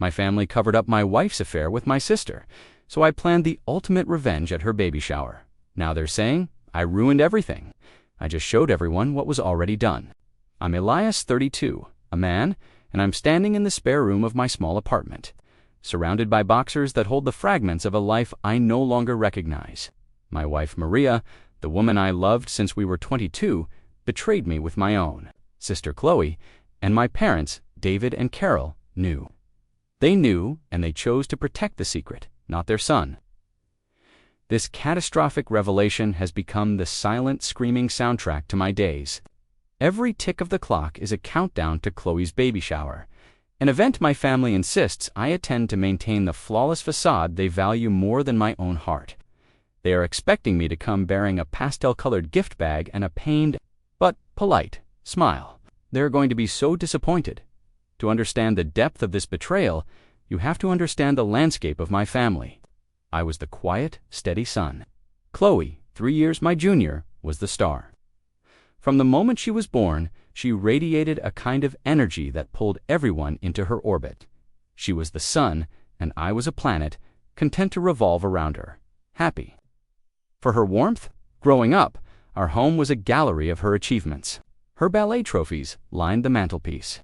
My family covered up my wife's affair with my sister, so I planned the ultimate revenge at her baby shower. Now they're saying I ruined everything. I just showed everyone what was already done. I'm Elias, 32, a man, and I'm standing in the spare room of my small apartment, surrounded by boxers that hold the fragments of a life I no longer recognize. My wife Maria, the woman I loved since we were 22, betrayed me with my own. Sister Chloe, and my parents, David and Carol, knew. They knew, and they chose to protect the secret, not their son. This catastrophic revelation has become the silent, screaming soundtrack to my days. Every tick of the clock is a countdown to Chloe's baby shower, an event my family insists I attend to maintain the flawless facade they value more than my own heart. They are expecting me to come bearing a pastel-colored gift bag and a pained, but polite, smile. They're going to be so disappointed. To understand the depth of this betrayal, you have to understand the landscape of my family. I was the quiet, steady son. Chloe, 3 years my junior, was the star. From the moment she was born, she radiated a kind of energy that pulled everyone into her orbit. She was the sun, and I was a planet, content to revolve around her, happy. For her warmth, growing up, our home was a gallery of her achievements. Her ballet trophies lined the mantelpiece.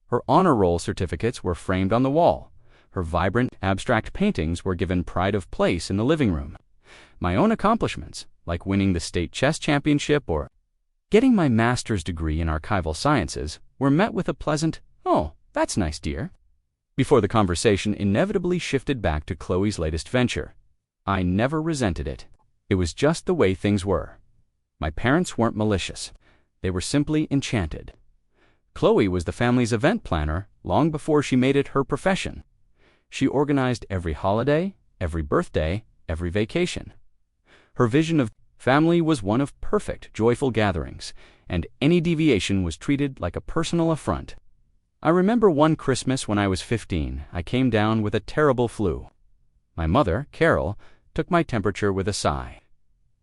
Her honor roll certificates were framed on the wall. Her vibrant, abstract paintings were given pride of place in the living room. My own accomplishments, like winning the state chess championship or getting my master's degree in archival sciences, were met with a pleasant, "Oh, that's nice, dear," before the conversation inevitably shifted back to Chloe's latest venture. I never resented it. It was just the way things were. My parents weren't malicious. They were simply enchanted. Chloe was the family's event planner long before she made it her profession. She organized every holiday, every birthday, every vacation. Her vision of family was one of perfect, joyful gatherings, and any deviation was treated like a personal affront. I remember one Christmas when I was 15, I came down with a terrible flu. My mother, Carol, took my temperature with a sigh.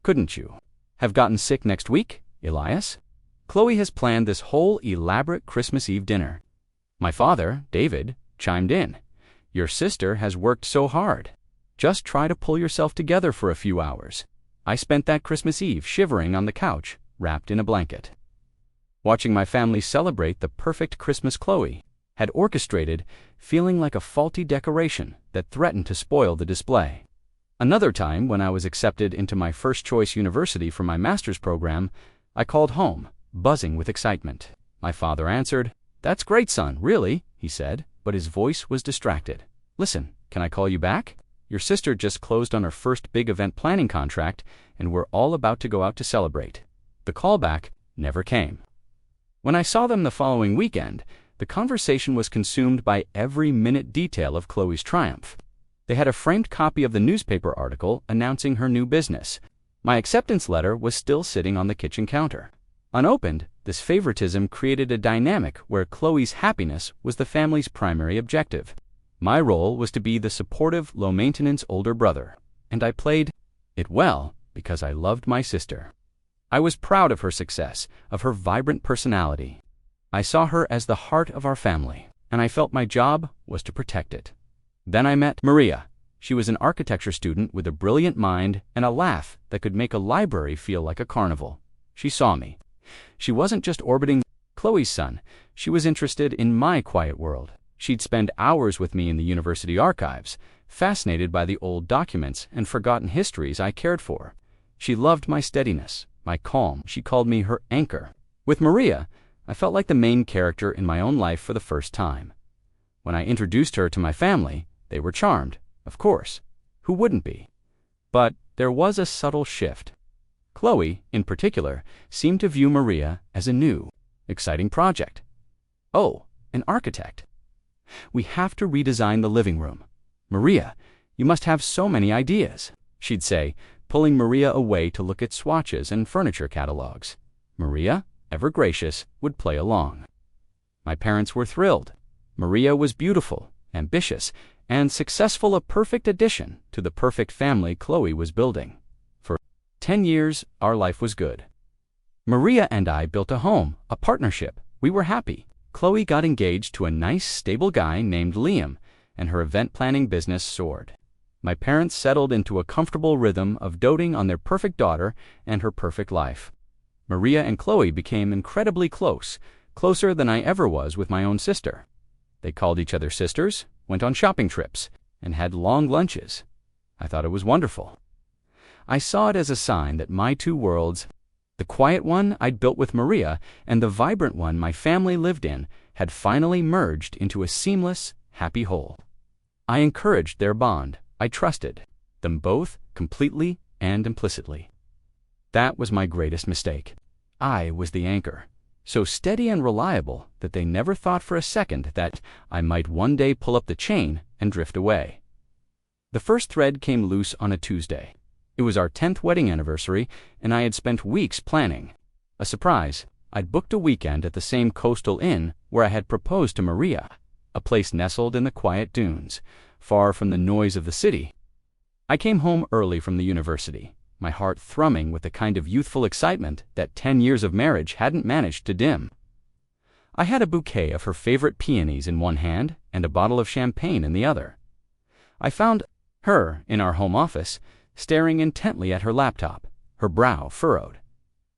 "Couldn't you have gotten sick next week, Elias? Chloe has planned this whole elaborate Christmas Eve dinner." My father, David, chimed in. "Your sister has worked so hard. Just try to pull yourself together for a few hours." I spent that Christmas Eve shivering on the couch, wrapped in a blanket, watching my family celebrate the perfect Christmas Chloe had orchestrated, feeling like a faulty decoration that threatened to spoil the display. Another time, when I was accepted into my first-choice university for my master's program, I called home, buzzing with excitement. My father answered, "That's great, son, really," he said, but his voice was distracted. "Listen, can I call you back? Your sister just closed on her first big event planning contract, and we're all about to go out to celebrate." The callback never came. When I saw them the following weekend, the conversation was consumed by every minute detail of Chloe's triumph. They had a framed copy of the newspaper article announcing her new business. My acceptance letter was still sitting on the kitchen counter. Unopened, this favoritism created a dynamic where Chloe's happiness was the family's primary objective. My role was to be the supportive, low-maintenance older brother, and I played it well because I loved my sister. I was proud of her success, of her vibrant personality. I saw her as the heart of our family, and I felt my job was to protect it. Then I met Maria. She was an architecture student with a brilliant mind and a laugh that could make a library feel like a carnival. She saw me. She wasn't just orbiting Chloe's son. She was interested in my quiet world. She'd spend hours with me in the university archives, fascinated by the old documents and forgotten histories I cared for. She loved my steadiness, my calm. She called me her anchor. With Maria, I felt like the main character in my own life for the first time. When I introduced her to my family, they were charmed, of course. Who wouldn't be? But there was a subtle shift. Chloe, in particular, seemed to view Maria as a new, exciting project. "Oh, an architect. We have to redesign the living room. Maria, you must have so many ideas," she'd say, pulling Maria away to look at swatches and furniture catalogs. Maria, ever gracious, would play along. My parents were thrilled. Maria was beautiful, ambitious, and successful, a perfect addition to the perfect family Chloe was building. For 10 years, our life was good. Maria and I built a home, a partnership. We were happy. Chloe got engaged to a nice, stable guy named Liam, and her event planning business soared. My parents settled into a comfortable rhythm of doting on their perfect daughter and her perfect life. Maria and Chloe became incredibly close, closer than I ever was with my own sister. They called each other sisters, went on shopping trips, and had long lunches. I thought it was wonderful. I saw it as a sign that my two worlds, the quiet one I'd built with Maria and the vibrant one my family lived in, had finally merged into a seamless, happy whole. I encouraged their bond. I trusted them both completely and implicitly. That was my greatest mistake. I was the anchor, so steady and reliable that they never thought for a second that I might one day pull up the chain and drift away. The first thread came loose on a Tuesday. It was our 10th wedding anniversary, and I had spent weeks planning. A surprise, I'd booked a weekend at the same coastal inn where I had proposed to Maria, a place nestled in the quiet dunes, far from the noise of the city. I came home early from the university, my heart thrumming with the kind of youthful excitement that 10 years of marriage hadn't managed to dim. I had a bouquet of her favorite peonies in one hand and a bottle of champagne in the other. I found her in our home office, staring intently at her laptop, her brow furrowed.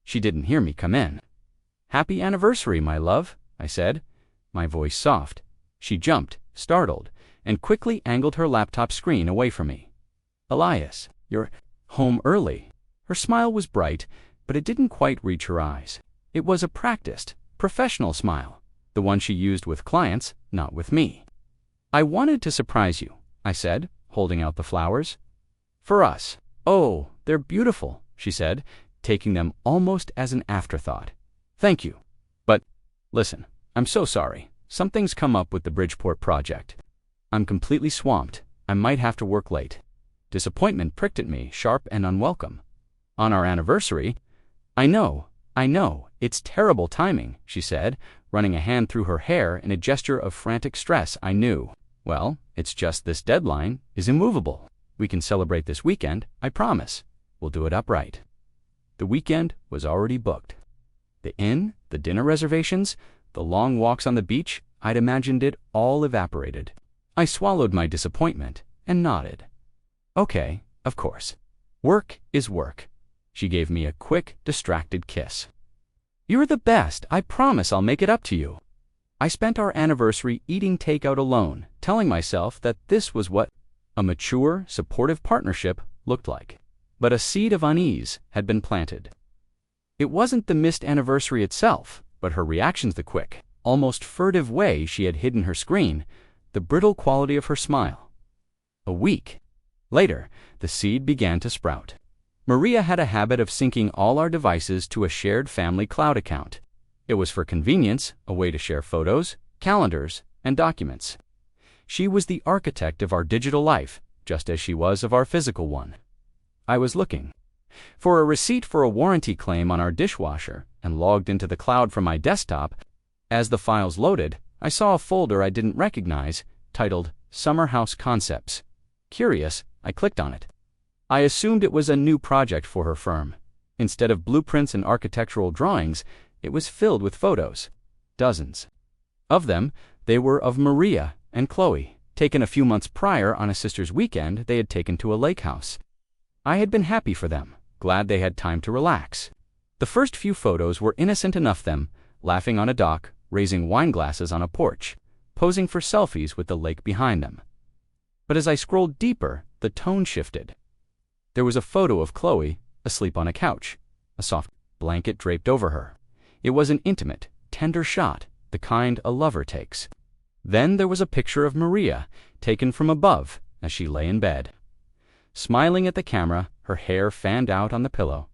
She didn't hear me come in. "Happy anniversary, my love," I said, my voice soft. She jumped, startled, and quickly angled her laptop screen away from me. "Elias, you're home early." Her smile was bright, but it didn't quite reach her eyes. It was a practiced, professional smile, the one she used with clients, not with me. "I wanted to surprise you," I said, holding out the flowers. "For us." "Oh, they're beautiful," she said, taking them almost as an afterthought. "Thank you. But, listen, I'm so sorry. Something's come up with the Bridgeport project. I'm completely swamped. I might have to work late." Disappointment pricked at me, sharp and unwelcome. "On our anniversary?" I know, it's terrible timing," she said, running a hand through her hair in a gesture of frantic stress. I knew. "Well, it's just this deadline is immovable. We can celebrate this weekend, I promise. We'll do it upright." The weekend was already booked. The inn, the dinner reservations, the long walks on the beach, I'd imagined it all evaporated. I swallowed my disappointment and nodded. "Okay, of course. Work is work." She gave me a quick, distracted kiss. "You're the best. I promise I'll make it up to you." I spent our anniversary eating takeout alone, telling myself that this was what a mature, supportive partnership looked like. But a seed of unease had been planted. It wasn't the missed anniversary itself, but her reactions, the quick, almost furtive way she had hidden her screen, the brittle quality of her smile. A week later, the seed began to sprout. Maria had a habit of syncing all our devices to a shared family cloud account. It was for convenience, a way to share photos, calendars, and documents. She was the architect of our digital life, just as she was of our physical one. I was looking for a receipt for a warranty claim on our dishwasher and logged into the cloud from my desktop. As the files loaded, I saw a folder I didn't recognize, titled Summer House Concepts. Curious, I clicked on it. I assumed it was a new project for her firm. Instead of blueprints and architectural drawings, it was filled with photos. Dozens of them. They were of Maria and Chloe, taken a few months prior on a sister's weekend they had taken to a lake house. I had been happy for them, glad they had time to relax. The first few photos were innocent enough, them laughing on a dock, raising wine glasses on a porch, posing for selfies with the lake behind them. But as I scrolled deeper, the tone shifted. There was a photo of Chloe asleep on a couch, a soft blanket draped over her. It was an intimate, tender shot, the kind a lover takes. Then there was a picture of Maria, taken from above as she lay in bed. Smiling at the camera, her hair fanned out on the pillow.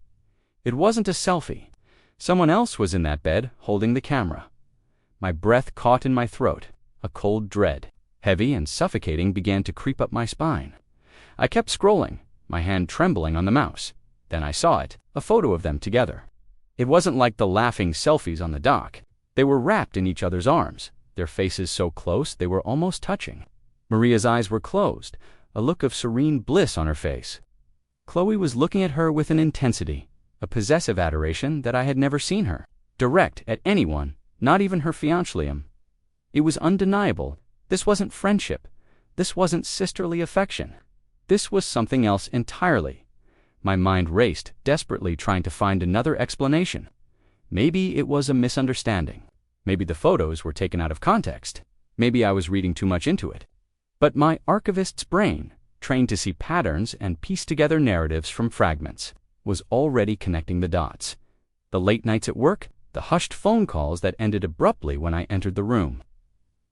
It wasn't a selfie. Someone else was in that bed, holding the camera. My breath caught in my throat. A cold dread, heavy and suffocating, began to creep up my spine. I kept scrolling, my hand trembling on the mouse. Then I saw it, a photo of them together. It wasn't like the laughing selfies on the dock. They were wrapped in each other's arms, their faces so close they were almost touching. Maria's eyes were closed, a look of serene bliss on her face. Chloe was looking at her with an intensity, a possessive adoration that I had never seen her direct at anyone, not even her fiancé. It was undeniable. This wasn't friendship. This wasn't sisterly affection. This was something else entirely. My mind raced, desperately trying to find another explanation. Maybe it was a misunderstanding. Maybe the photos were taken out of context. Maybe I was reading too much into it. But my archivist's brain, trained to see patterns and piece together narratives from fragments, was already connecting the dots. The late nights at work, the hushed phone calls that ended abruptly when I entered the room.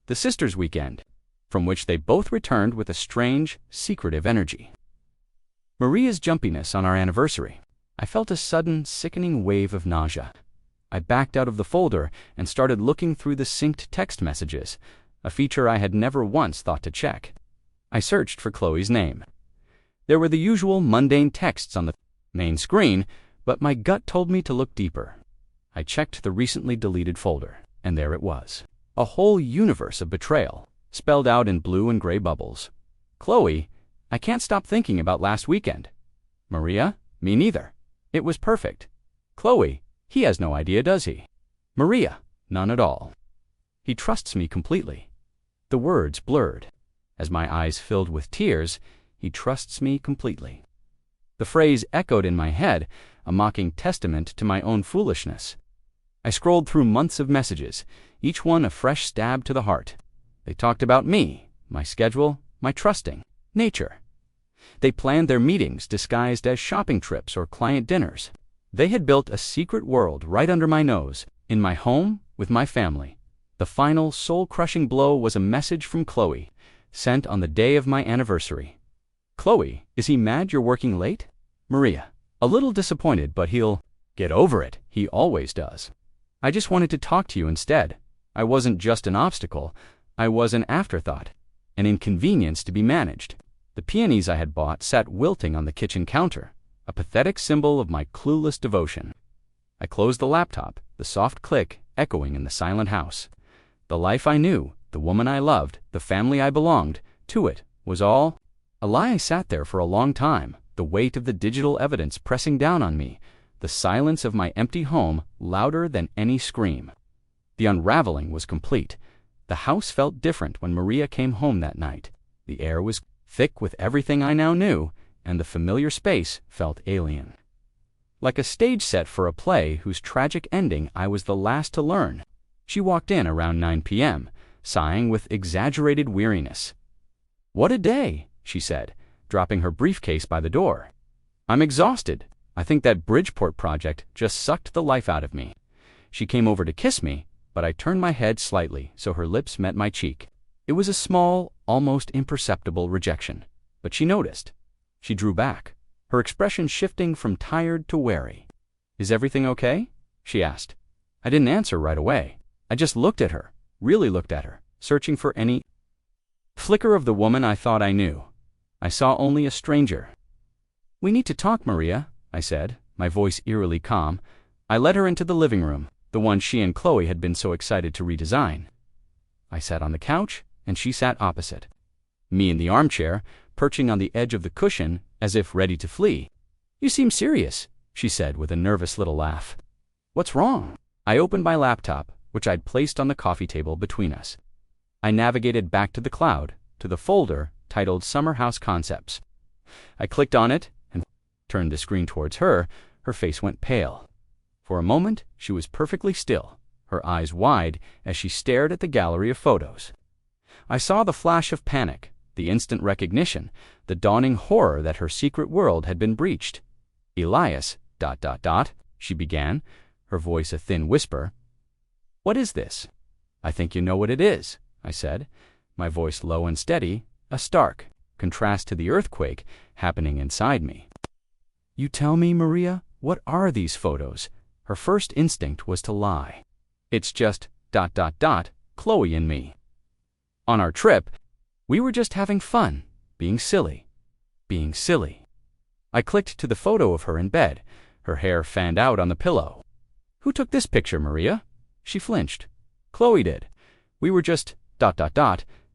The sisters' weekend, from which they both returned with a strange, secretive energy. Maria's jumpiness on our anniversary. I felt a sudden, sickening wave of nausea. I backed out of the folder and started looking through the synced text messages, a feature I had never once thought to check. I searched for Chloe's name. There were the usual mundane texts on the main screen, but my gut told me to look deeper. I checked the recently deleted folder, and there it was. A whole universe of betrayal, spelled out in blue and gray bubbles. Chloe, I can't stop thinking about last weekend. Maria, me neither. It was perfect. Chloe, he has no idea, does he? Maria, none at all. He trusts me completely. The words blurred. As my eyes filled with tears, he trusts me completely. The phrase echoed in my head, a mocking testament to my own foolishness. I scrolled through months of messages, each one a fresh stab to the heart. They talked about me, my schedule, my trusting, nature. They planned their meetings disguised as shopping trips or client dinners. They had built a secret world right under my nose, in my home, with my family. The final, soul-crushing blow was a message from Chloe, sent on the day of my anniversary. Chloe, is he mad you're working late? Maria, a little disappointed, but he'll get over it. He always does. I just wanted to talk to you instead. I wasn't just an obstacle. I was an afterthought, an inconvenience to be managed. The peonies I had bought sat wilting on the kitchen counter, a pathetic symbol of my clueless devotion. I closed the laptop, the soft click echoing in the silent house. The life I knew, the woman I loved, the family I belonged to it was all a lie. I sat there for a long time, the weight of the digital evidence pressing down on me, the silence of my empty home louder than any scream. The unraveling was complete. The house felt different when Maria came home that night. The air was thick with everything I now knew, and the familiar space felt alien. Like a stage set for a play whose tragic ending I was the last to learn. She walked in around 9 p.m., sighing with exaggerated weariness. "What a day," she said, dropping her briefcase by the door. "I'm exhausted. I think that Bridgeport project just sucked the life out of me." She came over to kiss me, but I turned my head slightly so her lips met my cheek. It was a small, almost imperceptible rejection, but she noticed. She drew back, her expression shifting from tired to wary. "Is everything okay?" she asked. I didn't answer right away. I just looked at her, really looked at her, searching for any flicker of the woman I thought I knew. I saw only a stranger. "We need to talk, Maria," I said, my voice eerily calm. I led her into the living room, the one she and Chloe had been so excited to redesign. I sat on the couch, and she sat opposite. Me in the armchair, perching on the edge of the cushion, as if ready to flee. "You seem serious," she said with a nervous little laugh. "What's wrong?" I opened my laptop, which I'd placed on the coffee table between us. I navigated back to the cloud, to the folder titled Summer House Concepts. I clicked on it and turned the screen towards her. Her face went pale. For a moment, she was perfectly still, her eyes wide as she stared at the gallery of photos. I saw the flash of panic, the instant recognition, the dawning horror that her secret world had been breached. "Elias, ... she began, her voice a thin whisper. "What is this?" "I think you know what it is," I said, my voice low and steady, a stark contrast to the earthquake happening inside me. "You tell me, Maria, what are these photos?" Her first instinct was to lie. "It's just ... Chloe and me. On our trip, we were just having fun, being silly. I clicked to the photo of her in bed, her hair fanned out on the pillow. "Who took this picture, Maria?" She flinched. "Chloe did. We were just ...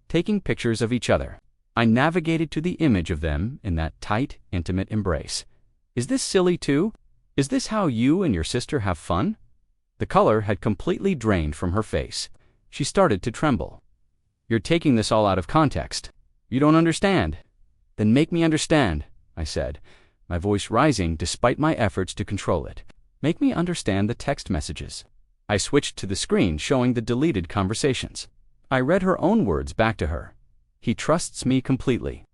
taking pictures of each other." I navigated to the image of them in that tight, intimate embrace. "Is this silly too? Is this how you and your sister have fun?" The color had completely drained from her face. She started to tremble. "You're taking this all out of context." You don't understand. Then make me understand, I said, my voice rising despite my efforts to control it. Make me understand the text messages. I switched to the screen showing the deleted conversations. I read her own words back to her. He trusts me completely.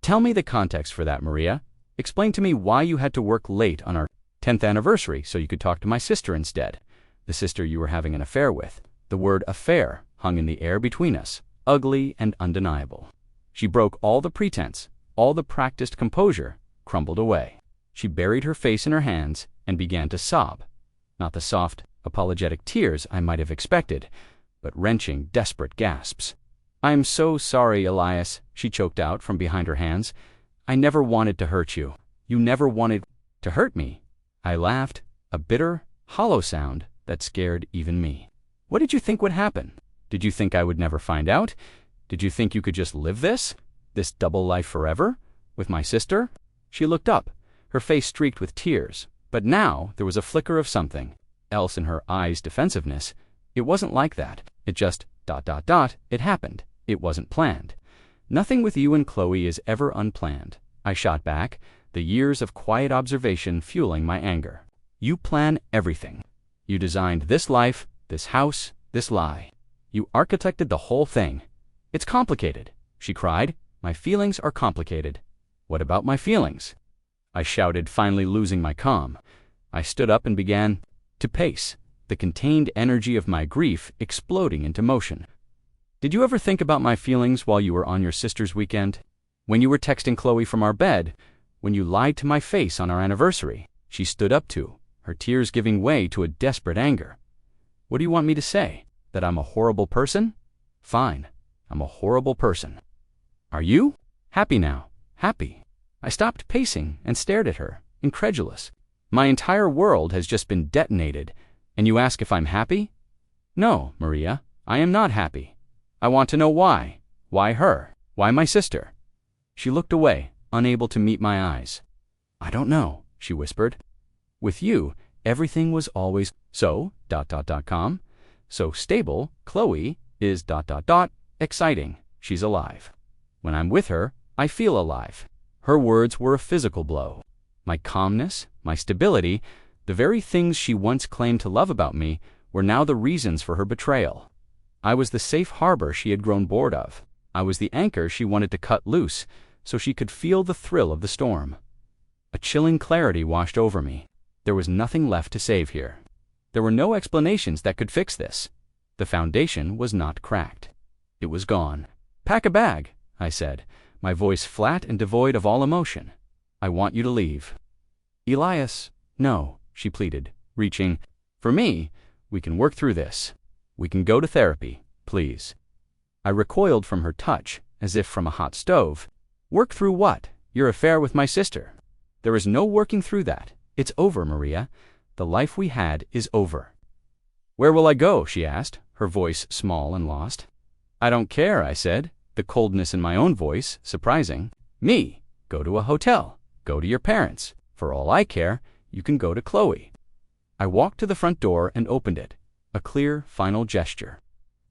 Tell me the context for that, Maria. Explain to me why you had to work late on our 10th anniversary so you could talk to my sister instead. The sister you were having an affair with. The word affair hung in the air between us, ugly and undeniable. She broke all the pretense, all the practiced composure, crumbled away. She buried her face in her hands and began to sob. Not the soft, apologetic tears I might have expected, but wrenching, desperate gasps. "I'm so sorry, Elias," she choked out from behind her hands. "I never wanted to hurt you. You never wanted to hurt me." I laughed, a bitter, hollow sound that scared even me. "What did you think would happen? Did you think I would never find out? Did you think you could just live this double life forever, with my sister?" She looked up, her face streaked with tears, but now there was a flicker of something else in her eyes' defensiveness. It wasn't like that. It just ... It happened. It wasn't planned. "Nothing with you and Chloe is ever unplanned," I shot back, the years of quiet observation fueling my anger. "You plan everything. You designed this life, this house, this lie. You architected the whole thing. It's complicated," she cried. "My feelings are complicated." "What about my feelings?" I shouted, finally losing my calm. I stood up and began to pace, the contained energy of my grief exploding into motion. "Did you ever think about my feelings while you were on your sister's weekend? When you were texting Chloe from our bed? When you lied to my face on our anniversary?" She stood up too, her tears giving way to a desperate anger. "What do you want me to say? That I'm a horrible person? Fine, I'm a horrible person. Are you? Happy now? Happy?" I stopped pacing and stared at her, incredulous. "My entire world has just been detonated, and you ask if I'm happy? No, Maria, I am not happy. I want to know why. Why her? Why my sister?" She looked away, unable to meet my eyes. "I don't know," she whispered. "With you, everything was always so ... So stable, Chloe is ... exciting. She's alive. When I'm with her, I feel alive." Her words were a physical blow. My calmness, my stability, the very things she once claimed to love about me, were now the reasons for her betrayal. I was the safe harbor she had grown bored of. I was the anchor she wanted to cut loose so she could feel the thrill of the storm. A chilling clarity washed over me. There was nothing left to save here. There were no explanations that could fix this. The foundation was not cracked. It was gone. "Pack a bag," I said, my voice flat and devoid of all emotion. "I want you to leave." "Elias, no," she pleaded, reaching. "For me, we can work through this. We can go to therapy, please." I recoiled from her touch, as if from a hot stove. "Work through what? Your affair with my sister? There is no working through that. It's over, Maria. The life we had is over." "Where will I go?" she asked, her voice small and lost. "I don't care," I said, the coldness in my own voice surprising. "Me? Go to a hotel. Go to your parents. For all I care, you can go to Chloe." I walked to the front door and opened it, a clear, final gesture.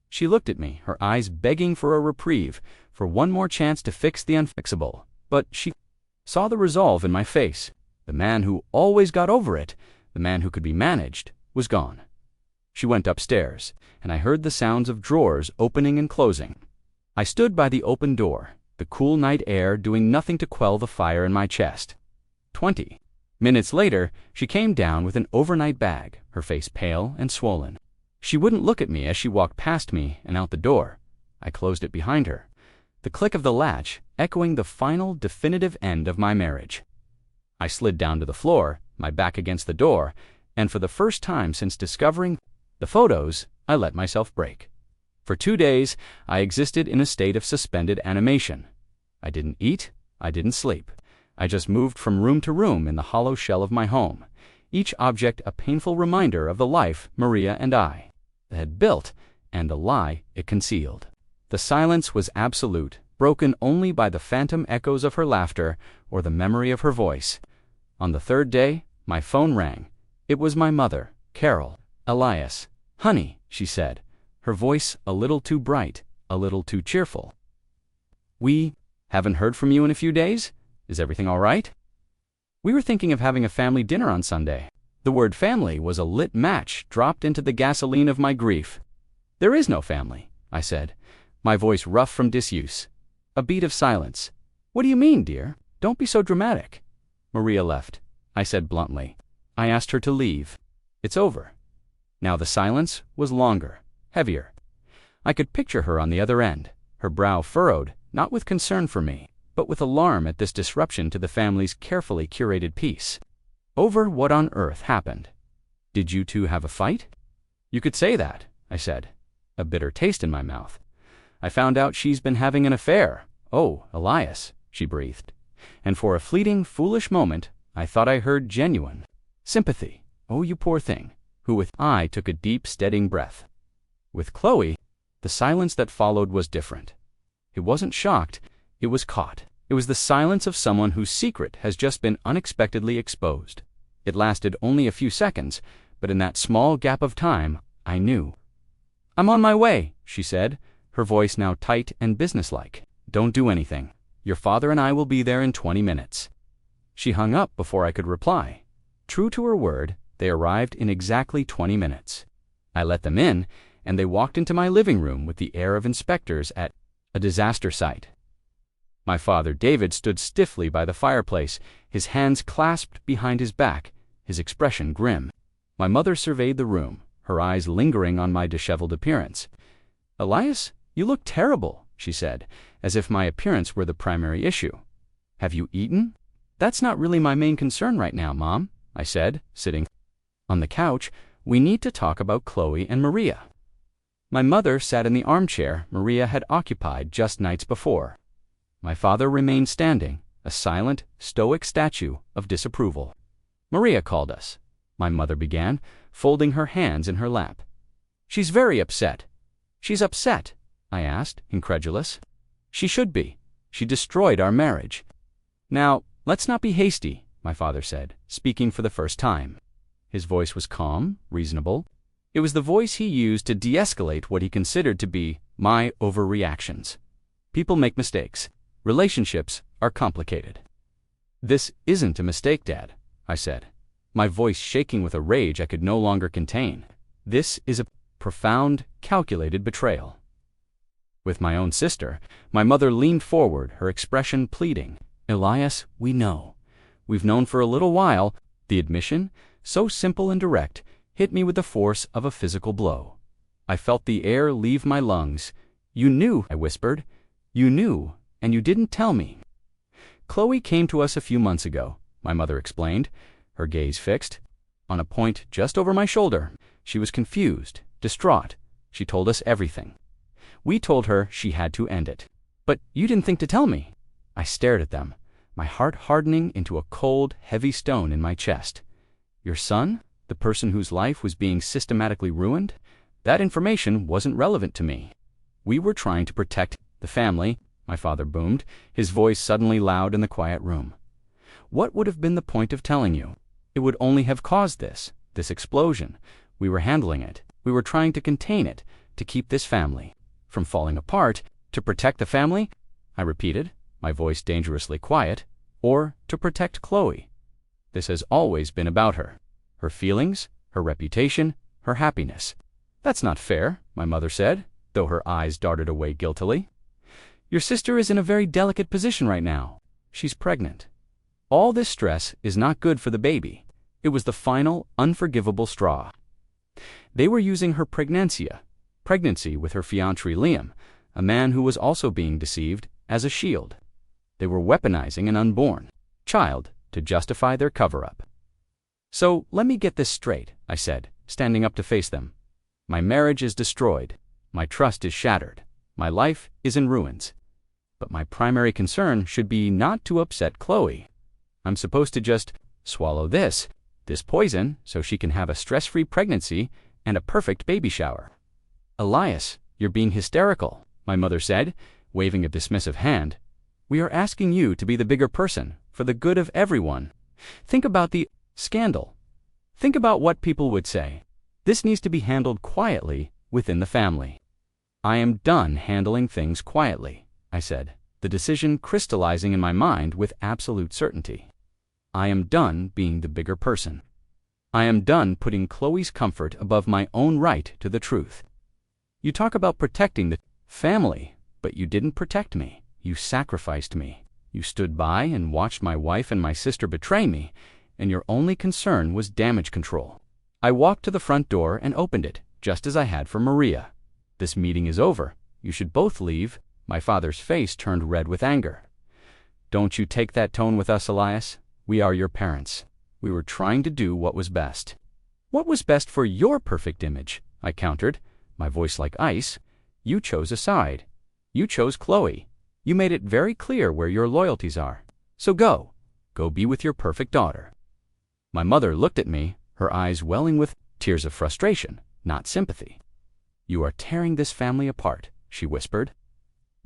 She looked at me, her eyes begging for a reprieve, for one more chance to fix the unfixable. But she saw the resolve in my face. The man who always got over it, the man who could be managed, was gone. She went upstairs, and I heard the sounds of drawers opening and closing. I stood by the open door, the cool night air doing nothing to quell the fire in my chest. 20 minutes later, she came down with an overnight bag, her face pale and swollen. She wouldn't look at me as she walked past me and out the door. I closed it behind her, the click of the latch echoing the final, definitive end of my marriage. I slid down to the floor, my back against the door, and for the first time since discovering the photos, I let myself break. For 2 days, I existed in a state of suspended animation. I didn't eat, I didn't sleep. I just moved from room to room in the hollow shell of my home, each object a painful reminder of the life Maria and I had built and the lie it concealed. The silence was absolute, broken only by the phantom echoes of her laughter or the memory of her voice. On the 3rd day, my phone rang. It was my mother, Carol. "Elias, honey," she said, her voice a little too bright, a little too cheerful. We haven't heard from you in a few days? Is everything all right? We were thinking of having a family dinner on Sunday. The word family was a lit match dropped into the gasoline of my grief. There is no family, I said, my voice rough from disuse. A beat of silence. What do you mean, dear? Don't be so dramatic. Maria left, I said bluntly. I asked her to leave. It's over. Now the silence was longer, heavier. I could picture her on the other end, her brow furrowed, not with concern for me, but with alarm at this disruption to the family's carefully curated peace. Over what on earth happened? Did you two have a fight? You could say that, I said, a bitter taste in my mouth. I found out she's been having an affair. Oh, Elias, she breathed. And for a fleeting, foolish moment, I thought I heard genuine sympathy. Oh, you poor thing, I took a deep, steadying breath. With Chloe, the silence that followed was different. It wasn't shocked, it was caught. It was the silence of someone whose secret has just been unexpectedly exposed. It lasted only a few seconds, but in that small gap of time, I knew. I'm on my way, she said, her voice now tight and businesslike. Don't do anything. Your father and I will be there in 20 minutes. She hung up before I could reply. True to her word, they arrived in exactly 20 minutes. I let them in, and they walked into my living room with the air of inspectors at a disaster site. My father, David, stood stiffly by the fireplace, his hands clasped behind his back, his expression grim. My mother surveyed the room, her eyes lingering on my disheveled appearance. Elias, you look terrible, she said, as if my appearance were the primary issue. Have you eaten? That's not really my main concern right now, Mom, I said, sitting on the couch. We need to talk about Chloe and Maria. My mother sat in the armchair Maria had occupied just nights before. My father remained standing, a silent, stoic statue of disapproval. Maria called us, my mother began, folding her hands in her lap. She's very upset. She's upset, I asked, incredulous. She should be. She destroyed our marriage. Now, let's not be hasty, my father said, speaking for the first time. His voice was calm, reasonable. It was the voice he used to de-escalate what he considered to be my overreactions. People make mistakes. Relationships are complicated. This isn't a mistake, Dad, I said, my voice shaking with a rage I could no longer contain. This is a profound, calculated betrayal. With my own sister, my mother leaned forward, her expression pleading. Elias, we know. We've known for a little while. The admission, so simple and direct, hit me with the force of a physical blow. I felt the air leave my lungs. You knew, I whispered. You knew, and you didn't tell me. Chloe came to us a few months ago, my mother explained, her gaze fixed on a point just over my shoulder. She was confused, distraught. She told us everything. We told her she had to end it. But you didn't think to tell me. I stared at them, my heart hardening into a cold, heavy stone in my chest. Your son, the person whose life was being systematically ruined? That information wasn't relevant to me. We were trying to protect the family, my father boomed, his voice suddenly loud in the quiet room. What would have been the point of telling you? It would only have caused this explosion. We were handling it. We were trying to contain it, to keep this family from falling apart. To protect the family, I repeated, my voice dangerously quiet, or to protect Chloe. This has always been about her. Her feelings, her reputation, her happiness. That's not fair, my mother said, though her eyes darted away guiltily. Your sister is in a very delicate position right now. She's pregnant. All this stress is not good for the baby. It was the final, unforgivable straw. They were using her pregnancy with her fiancé Liam, a man who was also being deceived, as a shield. They were weaponizing an unborn child to justify their cover-up. So let me get this straight, I said, standing up to face them. My marriage is destroyed. My trust is shattered. My life is in ruins. But my primary concern should be not to upset Chloe. I'm supposed to just swallow this poison, so she can have a stress-free pregnancy and a perfect baby shower. Elias, you're being hysterical, my mother said, waving a dismissive hand. We are asking you to be the bigger person, for the good of everyone. Think about the scandal. Think about what people would say. This needs to be handled quietly within the family. I am done handling things quietly, I said. the decision crystallizing in my mind with absolute certainty. I am done being the bigger person. I am done putting Chloe's comfort above my own right to the truth. You talk about protecting the family, but you didn't protect me. You sacrificed me. You stood by and watched my wife and my sister betray me, and your only concern was damage control. I walked to the front door and opened it, just as I had for Maria. This meeting is over. You should both leave. My father's face turned red with anger. Don't you take that tone with us, Elias. We are your parents. We were trying to do what was best. What was best for your perfect image? I countered, my voice like ice. You chose a side. You chose Chloe. You made it very clear where your loyalties are. So go. Go be with your perfect daughter. My mother looked at me, her eyes welling with tears of frustration, not sympathy. You are tearing this family apart, she whispered.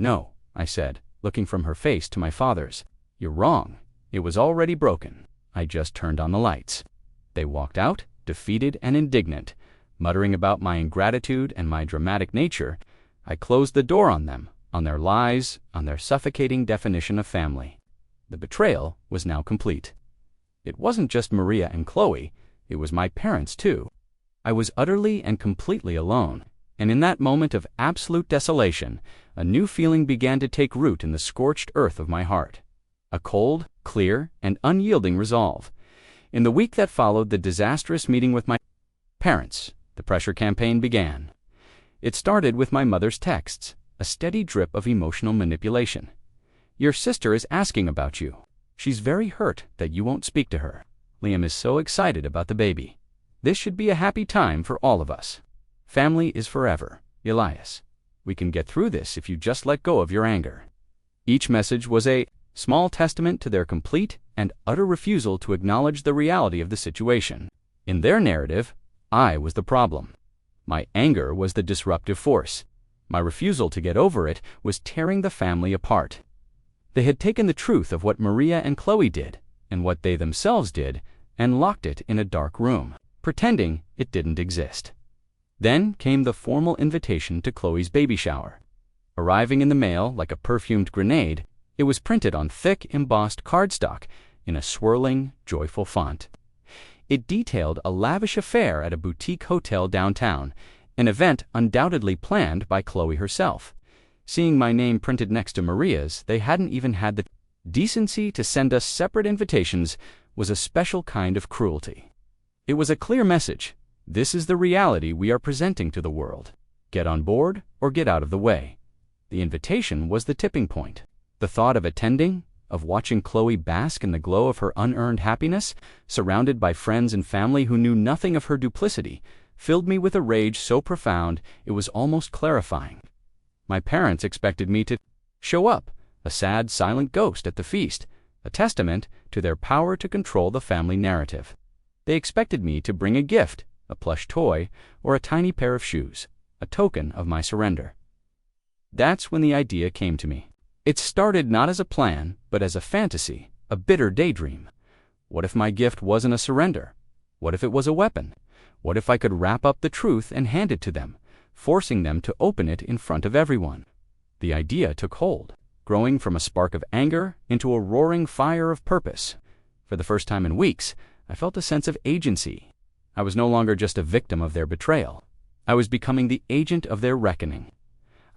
No, I said, looking from her face to my father's. You're wrong. It was already broken. I just turned on the lights. They walked out, defeated and indignant, muttering about my ingratitude and my dramatic nature. I closed the door on them, on their lies, on their suffocating definition of family. The betrayal was now complete. It wasn't just Maria and Chloe, it was my parents too. I was utterly and completely alone, and in that moment of absolute desolation, a new feeling began to take root in the scorched earth of my heart. A cold, clear, and unyielding resolve. In the week that followed the disastrous meeting with my parents, the pressure campaign began. It started with my mother's texts, a steady drip of emotional manipulation. Your sister is asking about you. She's very hurt that you won't speak to her. Liam is so excited about the baby. This should be a happy time for all of us. Family is forever, Elias. We can get through this if you just let go of your anger. Each message was a small testament to their complete and utter refusal to acknowledge the reality of the situation. In their narrative, I was the problem. My anger was the disruptive force. My refusal to get over it was tearing the family apart. They had taken the truth of what Maria and Chloe did, and what they themselves did, and locked it in a dark room, pretending it didn't exist. Then came the formal invitation to Chloe's baby shower. Arriving in the mail like a perfumed grenade, it was printed on thick, embossed cardstock in a swirling, joyful font. It detailed a lavish affair at a boutique hotel downtown, an event undoubtedly planned by Chloe herself. Seeing my name printed next to Maria's, they hadn't even had the decency to send us separate invitations, was a special kind of cruelty. It was a clear message. This is the reality we are presenting to the world. Get on board or get out of the way. The invitation was the tipping point. The thought of attending, of watching Chloe bask in the glow of her unearned happiness, surrounded by friends and family who knew nothing of her duplicity, filled me with a rage so profound it was almost clarifying. My parents expected me to show up, a sad, silent ghost at the feast, a testament to their power to control the family narrative. They expected me to bring a gift, a plush toy, or a tiny pair of shoes, a token of my surrender. That's when the idea came to me. It started not as a plan, but as a fantasy, a bitter daydream. What if my gift wasn't a surrender? What if it was a weapon? What if I could wrap up the truth and hand it to them, forcing them to open it in front of everyone? The idea took hold, growing from a spark of anger into a roaring fire of purpose. For the first time in weeks, I felt a sense of agency. I was no longer just a victim of their betrayal. I was becoming the agent of their reckoning.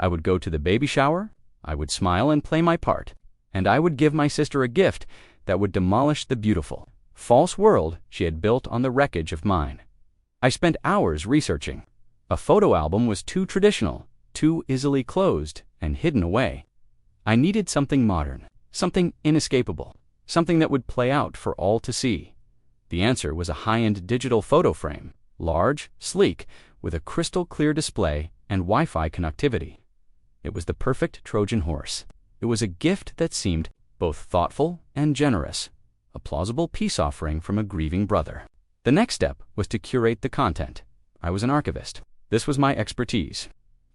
I would go to the baby shower, I would smile and play my part, and I would give my sister a gift that would demolish the beautiful, false world she had built on the wreckage of mine. I spent hours researching. A photo album was too traditional, too easily closed and hidden away. I needed something modern, something inescapable, something that would play out for all to see. The answer was a high-end digital photo frame, large, sleek, with a crystal-clear display and Wi-Fi connectivity. It was the perfect Trojan horse. It was a gift that seemed both thoughtful and generous, a plausible peace offering from a grieving brother. The next step was to curate the content. I was an archivist. This was my expertise.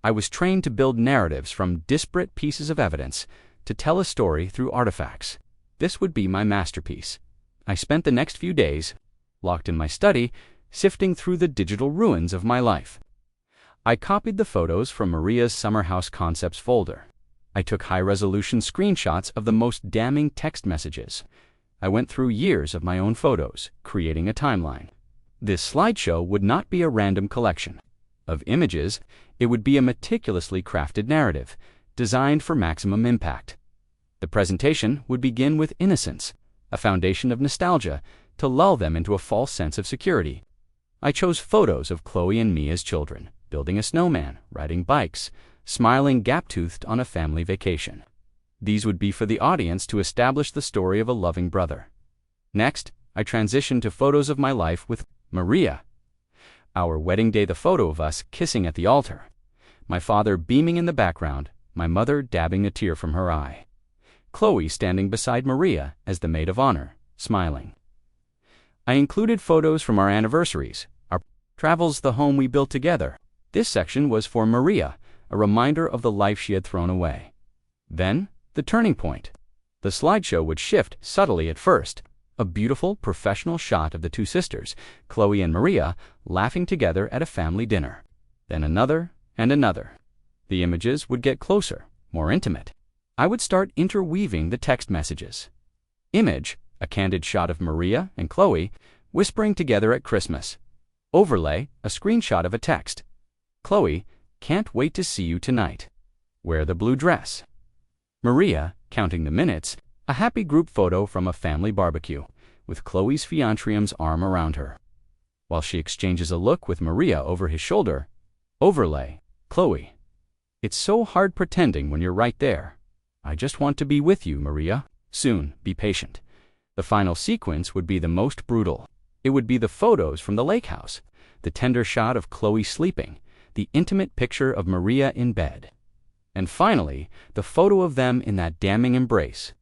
I was trained to build narratives from disparate pieces of evidence, to tell a story through artifacts. This would be my masterpiece. I spent the next few days, locked in my study, sifting through the digital ruins of my life. I copied the photos from Maria's Summer House Concepts folder. I took high-resolution screenshots of the most damning text messages. I went through years of my own photos, creating a timeline. This slideshow would not be a random collection of images. It would be a meticulously crafted narrative, designed for maximum impact. The presentation would begin with innocence, a foundation of nostalgia, to lull them into a false sense of security. I chose photos of Chloe and me as children, building a snowman, riding bikes, smiling gap-toothed on a family vacation. These would be for the audience to establish the story of a loving brother. Next, I transitioned to photos of my life with Maria. Our wedding day, the photo of us kissing at the altar. My father beaming in the background, my mother dabbing a tear from her eye. Chloe standing beside Maria as the maid of honor, smiling. I included photos from our anniversaries, our travels, the home we built together. This section was for Maria, a reminder of the life she had thrown away. Then, the turning point. The slideshow would shift subtly at first. A beautiful, professional shot of the two sisters, Chloe and Maria, laughing together at a family dinner. Then another and another. The images would get closer, more intimate. I would start interweaving the text messages. Image, a candid shot of Maria and Chloe whispering together at Christmas. Overlay, a screenshot of a text. Chloe, can't wait to see you tonight. Wear the blue dress. Maria, counting the minutes, a happy group photo from a family barbecue, with Chloe's fiancé's arm around her. While she exchanges a look with Maria over his shoulder. Overlay, Chloe. It's so hard pretending when you're right there. I just want to be with you, Maria. Soon, be patient. The final sequence would be the most brutal. It would be the photos from the lake house, the tender shot of Chloe sleeping, the intimate picture of Maria in bed. And finally, the photo of them in that damning embrace.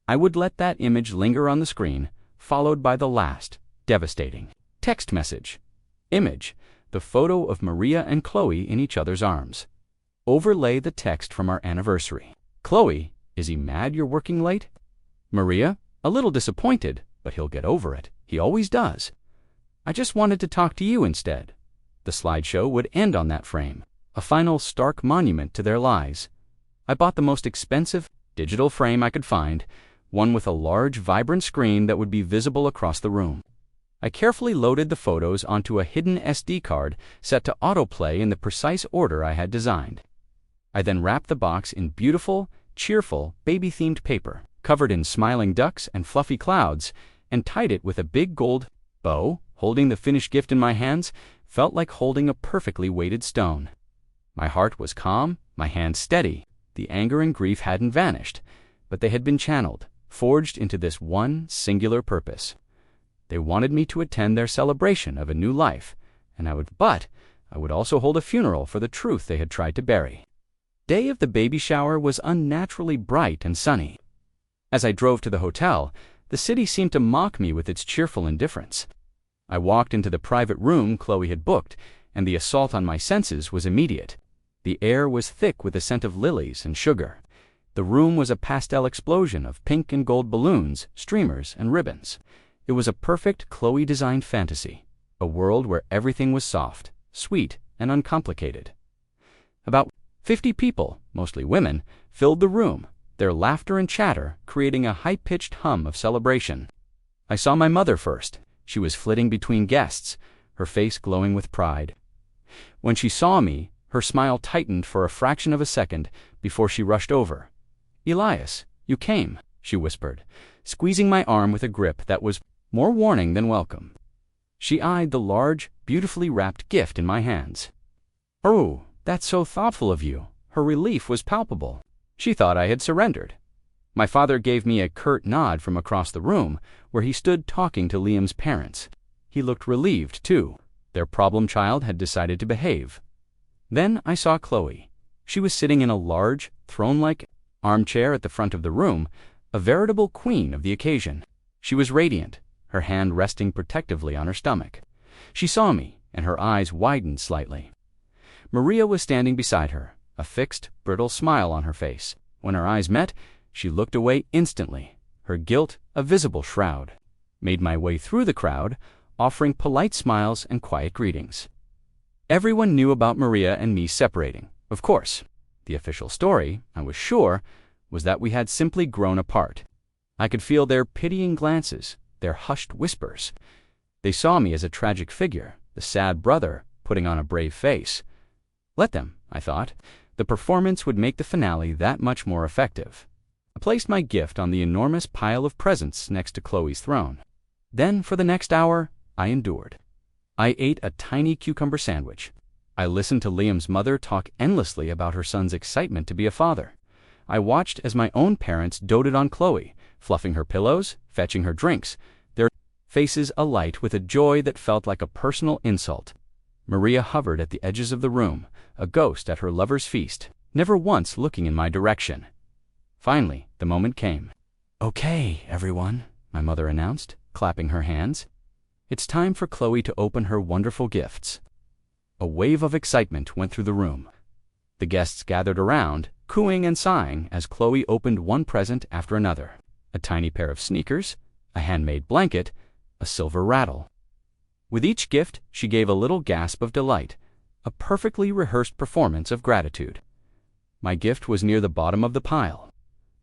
I would let that image linger on the screen, followed by the last, devastating, text message. Image, the photo of Maria and Chloe in each other's arms. Overlay the text from our anniversary. Chloe, is he mad you're working late? Maria, a little disappointed, but he'll get over it. He always does. I just wanted to talk to you instead. The slideshow would end on that frame, a final stark monument to their lies. I bought the most expensive digital frame I could find, one with a large, vibrant screen that would be visible across the room. I carefully loaded the photos onto a hidden SD card set to autoplay in the precise order I had designed. I then wrapped the box in beautiful, cheerful, baby-themed paper, covered in smiling ducks and fluffy clouds, and tied it with a big gold bow. Holding the finished gift in my hands felt like holding a perfectly weighted stone. My heart was calm, my hands steady. The anger and grief hadn't vanished, but they had been channeled, forged into this one singular purpose. They wanted me to attend their celebration of a new life, and I would also hold a funeral for the truth they had tried to bury. Day of the baby shower was unnaturally bright and sunny. As I drove to the hotel, the city seemed to mock me with its cheerful indifference. I walked into the private room Chloe had booked, and the assault on my senses was immediate. The air was thick with the scent of lilies and sugar. The room was a pastel explosion of pink and gold balloons, streamers, and ribbons. It was a perfect Chloe-designed fantasy, a world where everything was soft, sweet, and uncomplicated. About 50 people, mostly women, filled the room, their laughter and chatter creating a high-pitched hum of celebration. I saw my mother first. She was flitting between guests, her face glowing with pride. When she saw me, her smile tightened for a fraction of a second before she rushed over. "Elias, you came," she whispered, squeezing my arm with a grip that was more warning than welcome. She eyed the large, beautifully wrapped gift in my hands. "Oh, that's so thoughtful of you." Her relief was palpable. She thought I had surrendered. My father gave me a curt nod from across the room, where he stood talking to Liam's parents. He looked relieved, too. Their problem child had decided to behave. Then I saw Chloe. She was sitting in a large, throne-like armchair at the front of the room, a veritable queen of the occasion. She was radiant, her hand resting protectively on her stomach. She saw me, and her eyes widened slightly. Maria was standing beside her, a fixed, brittle smile on her face. When our eyes met, she looked away instantly, her guilt a visible shroud. Made my way through the crowd, offering polite smiles and quiet greetings. Everyone knew about Maria and me separating, of course. The official story, I was sure, was that we had simply grown apart. I could feel their pitying glances, their hushed whispers. They saw me as a tragic figure, the sad brother putting on a brave face. Let them, I thought. The performance would make the finale that much more effective. I placed my gift on the enormous pile of presents next to Chloe's throne. Then, for the next hour, I endured. I ate a tiny cucumber sandwich. I listened to Liam's mother talk endlessly about her son's excitement to be a father. I watched as my own parents doted on Chloe, fluffing her pillows, fetching her drinks, their faces alight with a joy that felt like a personal insult. Maria hovered at the edges of the room, a ghost at her lover's feast, never once looking in my direction. Finally, the moment came. "Okay, everyone," my mother announced, clapping her hands. "It's time for Chloe to open her wonderful gifts." A wave of excitement went through the room. The guests gathered around, cooing and sighing as Chloe opened one present after another. A tiny pair of sneakers, a handmade blanket, a silver rattle. With each gift, she gave a little gasp of delight, a perfectly rehearsed performance of gratitude. My gift was near the bottom of the pile.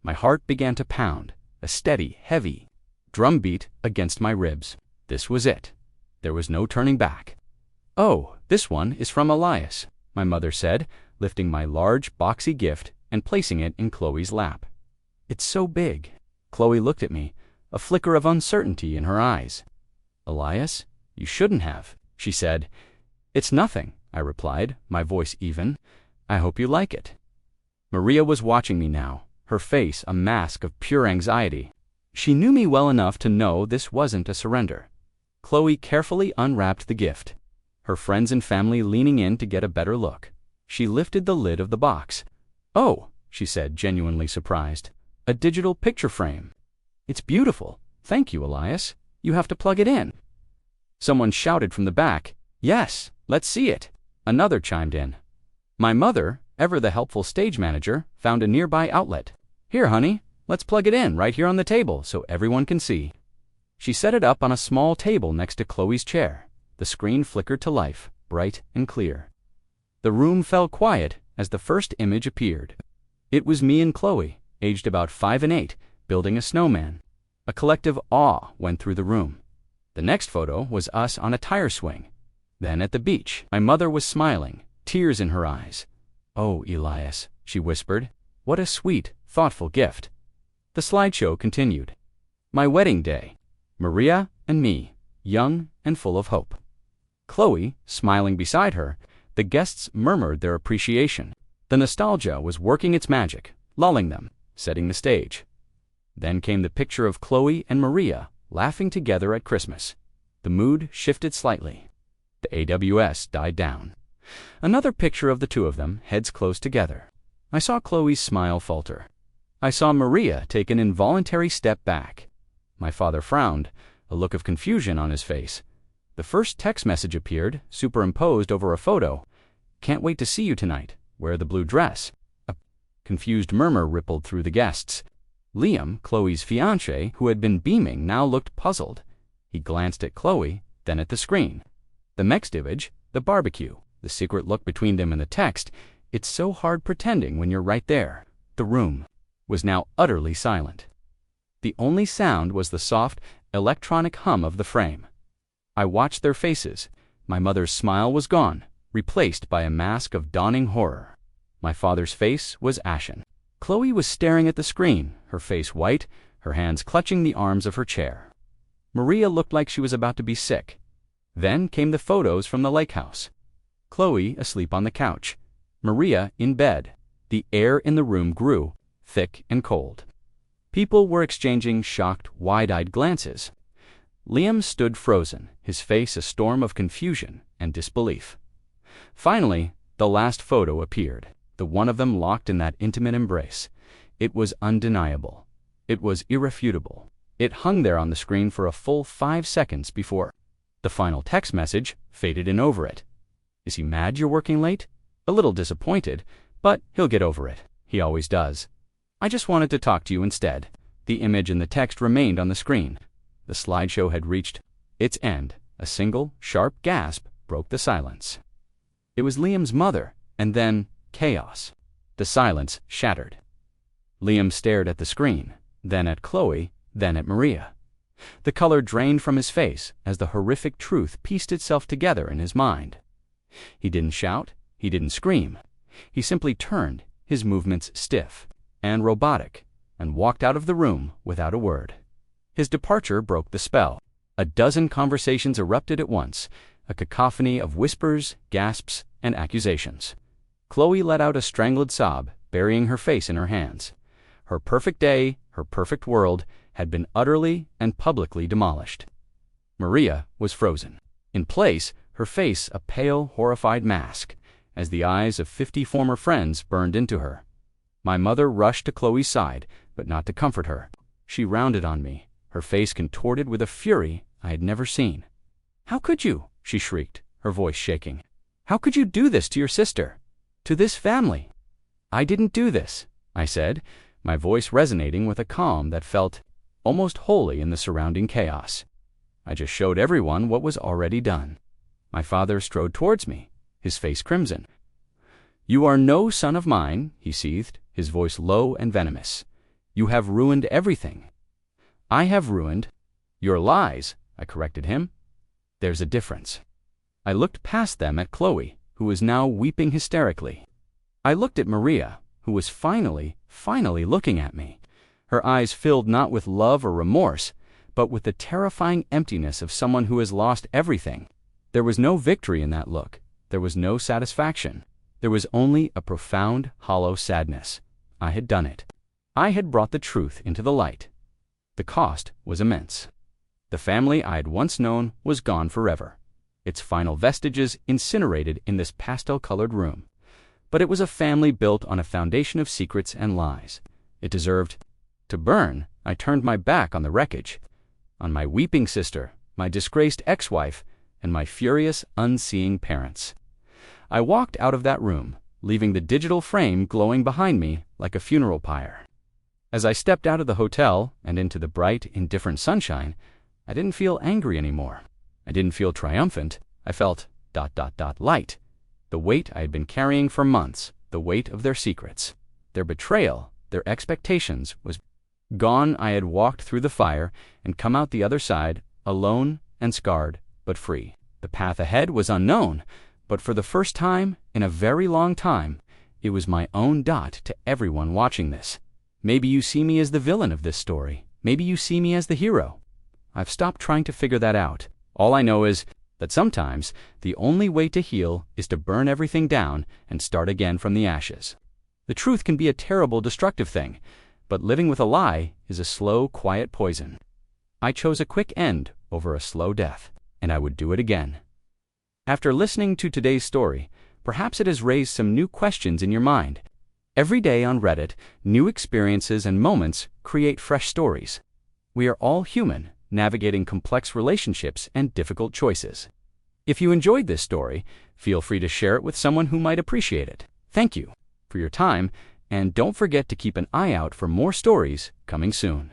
My heart began to pound, a steady, heavy drumbeat against my ribs. This was it. There was no turning back. "Oh, this one is from Elias," my mother said, lifting my large, boxy gift and placing it in Chloe's lap. "It's so big." Chloe looked at me, a flicker of uncertainty in her eyes. "Elias, you shouldn't have," she said. "It's nothing," I replied, my voice even. "I hope you like it." Maria was watching me now, her face a mask of pure anxiety. She knew me well enough to know this wasn't a surrender. Chloe carefully unwrapped the gift, her friends and family leaning in to get a better look. She lifted the lid of the box. "Oh," she said, genuinely surprised, "a digital picture frame. It's beautiful. Thank you, Elias. You have to plug it in." Someone shouted from the back, "Yes, let's see it." Another chimed in. My mother, ever the helpful stage manager, found a nearby outlet. "Here, honey, let's plug it in right here on the table so everyone can see." She set it up on a small table next to Chloe's chair. The screen flickered to life, bright and clear. The room fell quiet as the first image appeared. It was me and Chloe, aged about 5 and 8, building a snowman. A collective awe went through the room. The next photo was us on a tire swing. Then at the beach, my mother was smiling, tears in her eyes. "Oh, Elias," she whispered, "what a sweet, thoughtful gift." The slideshow continued. My wedding day. Maria and me, young and full of hope. Chloe, smiling beside her, the guests murmured their appreciation. The nostalgia was working its magic, lulling them, setting the stage. Then came the picture of Chloe and Maria laughing together at Christmas. The mood shifted slightly. The AWS died down. Another picture of the two of them, heads close together. I saw Chloe's smile falter. I saw Maria take an involuntary step back. My father frowned, a look of confusion on his face. The first text message appeared, superimposed over a photo. "Can't wait to see you tonight. Wear the blue dress." A confused murmur rippled through the guests. Liam, Chloe's fiancé, who had been beaming, now looked puzzled. He glanced at Chloe, then at the screen. The next image, the barbecue, the secret look between them and the text. It's so hard pretending when you're right there. The room was now utterly silent. The only sound was the soft, electronic hum of the frame. I watched their faces. My mother's smile was gone, replaced by a mask of dawning horror. My father's face was ashen. Chloe was staring at the screen, her face white, her hands clutching the arms of her chair. Maria looked like she was about to be sick. Then came the photos from the lake house. Chloe asleep on the couch, Maria in bed. The air in the room grew, thick and cold. People were exchanging shocked, wide-eyed glances. Liam stood frozen, his face a storm of confusion and disbelief. Finally, the last photo appeared, the one of them locked in that intimate embrace. It was undeniable. It was irrefutable. It hung there on the screen for a full 5 seconds before the final text message faded in over it. "Is he mad you're working late?" A little disappointed, but he'll get over it. He always does. "I just wanted to talk to you instead." The image and the text remained on the screen. The slideshow had reached its end. A single, sharp gasp broke the silence. It was Liam's mother, and then chaos. The silence shattered. Liam stared at the screen, then at Chloe, then at Maria. The color drained from his face as the horrific truth pieced itself together in his mind. He didn't shout, he didn't scream. He simply turned, his movements stiff and robotic, and walked out of the room without a word. His departure broke the spell. A dozen conversations erupted at once, a cacophony of whispers, gasps, and accusations. Chloe let out a strangled sob, burying her face in her hands. Her perfect day, her perfect world, had been utterly and publicly demolished. Maria was frozen. In place, her face a pale, horrified mask, as the eyes of 50 former friends burned into her. My mother rushed to Chloe's side, but not to comfort her. She rounded on me, her face contorted with a fury I had never seen. "How could you?" she shrieked, her voice shaking. "How could you do this to your sister? To this family?" "I didn't do this," I said, my voice resonating with a calm that felt almost holy in the surrounding chaos. "I just showed everyone what was already done." My father strode towards me, his face crimson. "You are no son of mine," he seethed, his voice low and venomous. "You have ruined everything." "I have ruined your lies," I corrected him. "There's a difference." I looked past them at Chloe, who was now weeping hysterically. I looked at Maria, who was finally looking at me. Her eyes filled not with love or remorse, but with the terrifying emptiness of someone who has lost everything. There was no victory in that look. There was no satisfaction. There was only a profound, hollow sadness. I had done it. I had brought the truth into the light. The cost was immense. The family I had once known was gone forever, its final vestiges incinerated in this pastel-colored room. But it was a family built on a foundation of secrets and lies. It deserved to burn. I turned my back on the wreckage, on my weeping sister, my disgraced ex-wife, and my furious, unseeing parents. I walked out of that room, leaving the digital frame glowing behind me like a funeral pyre. As I stepped out of the hotel and into the bright, indifferent sunshine, I didn't feel angry anymore. I didn't feel triumphant. I felt ... light. The weight I had been carrying for months, the weight of their secrets, their betrayal, their expectations was gone. I had walked through the fire and come out the other side, alone and scarred, but free. The path ahead was unknown, but for the first time in a very long time, it was my own dot to everyone watching this. Maybe you see me as the villain of this story. Maybe you see me as the hero. I've stopped trying to figure that out. All I know is that sometimes the only way to heal is to burn everything down and start again from the ashes. The truth can be a terrible, destructive thing, but living with a lie is a slow, quiet poison. I chose a quick end over a slow death, and I would do it again. After listening to today's story, perhaps it has raised some new questions in your mind. Every day on Reddit, new experiences and moments create fresh stories. We are all human, navigating complex relationships and difficult choices. If you enjoyed this story, feel free to share it with someone who might appreciate it. Thank you for your time, and don't forget to keep an eye out for more stories coming soon.